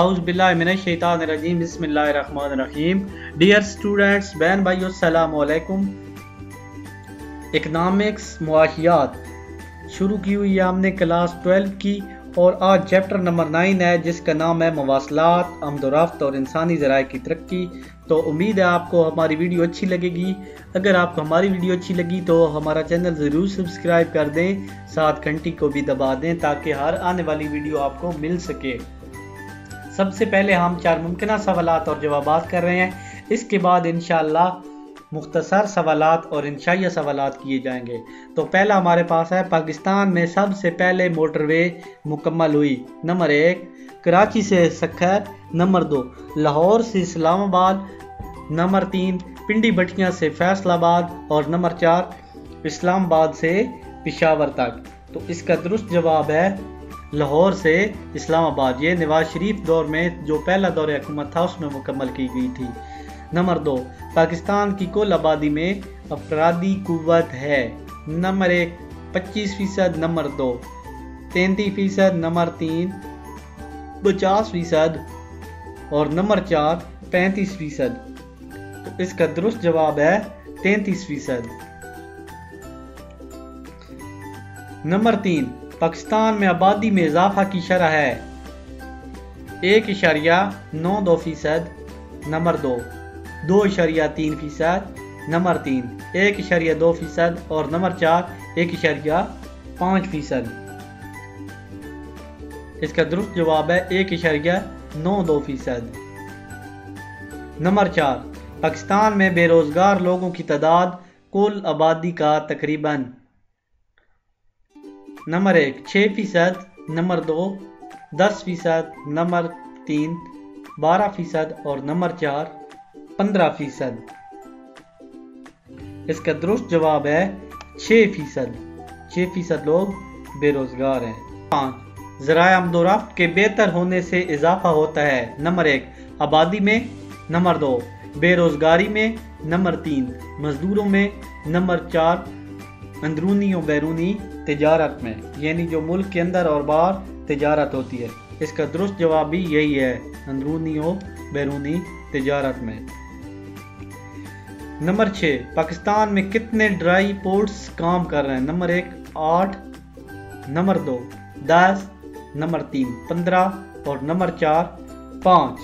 اعوذ باللہ من الشیطان الرجیم بسم اللہ الرحمن الرحیم. ڈیئر اسٹوڈنٹس، بہن بھائیو، السلام علیکم. اکنامکس معاشیات شروع کی ہوئی ہے ہم نے کلاس 12 کی، اور آج چیپٹر نمبر 9 ہے جس کا نام ہے مواصلات، آمد و رفت اور انسانی ذرائع کی ترقی. تو امید ہے آپ کو ہماری ویڈیو اچھی لگے گی. اگر آپ کو ہماری ویڈیو اچھی لگی تو ہمارا چینل ضرور سبسکرائب کر دیں، ساتھ گھنٹی کو بھی دبا دیں تاکہ ہر آنے والی ویڈیو آپ کو مل سکے. سب سے پہلے ہم 4 ممکنہ سوالات اور جوابات کر رہے ہیں. اس کے بعد انشاءاللہ مختصر سوالات اور انشائیہ سوالات کیے جائیں گے. تو پہلا ہمارے پاس ہے، پاکستان میں سب سے پہلے موٹر وے مکمل ہوئی. نمبر 1 کراچی سے سکھر، نمبر 2 لاہور سے اسلام آباد، نمبر 3 پنڈی بٹھیاں سے فیصل آباد، اور نمبر 4 اسلام آباد سے پشاور تک. تو اس کا درست جواب ہے لاہور سے اسلام آباد. یہ نواز شریف دور میں جو پہلا دور حکومت تھا اس میں مکمل کی گئی تھی. نمبر 2 پاکستان کی کل آبادی میں افرادی قوت ہے. نمبر 1 25%، نمبر 2 33%، نمبر 3 50%، اور نمبر 4 35%. تو اس کا درست جواب ہے 33%. نمبر 3 پاکستان میں آبادی میں اضافہ کی شرح ہے 1.92%، نمبر 2 2.3%، نمبر 3 1.2%، اور نمبر 4 1.5%. اس کا درست جواب ہے 1.92%. نمبر 4 پاکستان میں بے روزگار لوگوں کی تعداد کل آبادی کا تقریباً. نمبر 1 6%، نمبر 2 10%، نمبر 3 12%، اور نمبر 4 15%. اس کا درست جواب ہے 6%. 6% لوگ بے روزگار ہیں. 5 ذرائع آمد و رفت کے بہتر ہونے سے اضافہ ہوتا ہے. نمبر 1 آبادی میں، نمبر 2 بے روزگاری میں، نمبر 3 مزدوروں میں، نمبر 4 اندرونی و بیرونی تجارت میں، یعنی جو ملک کے اندر اور باہر تجارت ہوتی ہے. اس کا درست جواب بھی یہی ہے، اندرونی و بیرونی تجارت میں. نمبر 6 پاکستان میں کتنے ڈرائی پورٹس کام کر رہے ہیں. نمبر 1 8، نمبر 2 10، نمبر 3 15، اور نمبر 4 5.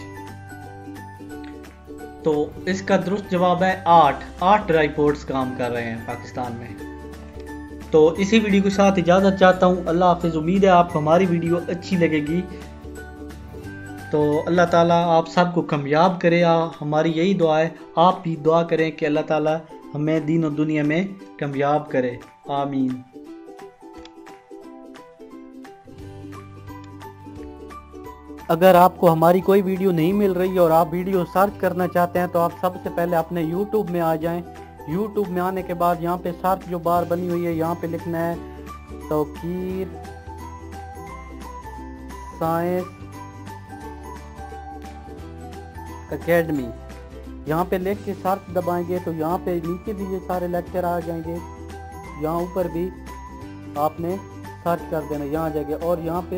تو اس کا درست جواب ہے 8 ڈرائی پورٹس کام کر رہے ہیں پاکستان میں. تو اسی ویڈیو کے ساتھ اجازت چاہتا ہوں. اللہ حافظ. امید ہے آپ کو ہماری ویڈیو اچھی لگے گی. تو اللہ تعالیٰ آپ سب کو کامیاب کرے. ہماری یہی دعا ہے، آپ بھی دعا کریں کہ اللہ تعالیٰ ہمیں دین و دنیا میں کامیاب کرے. آمین. اگر آپ کو ہماری کوئی ویڈیو نہیں مل رہی اور آپ ویڈیو سرچ کرنا چاہتے ہیں تو آپ سب سے پہلے اپنے یوٹیوب میں آ جائیں. یوٹیوب میں آنے کے بعد یہاں پہ سرچ جو بار بنی ہوئی ہے یہاں پہ لکھنا ہے توقیر سائنس اکیڈمی. یہاں پہ لکھ کے سرچ دبائیں گے تو یہاں پہ نیچے بھی یہ سارے لیکچر آ جائیں گے. یہاں اوپر بھی آپ نے سرچ کر دینا، یہاں جائے گے، اور یہاں پہ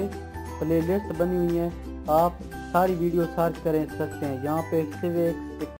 پلے لسٹ بنی ہوئی ہے، آپ ساری ویڈیو سرچ کریں سکتے ہیں. یہاں پہ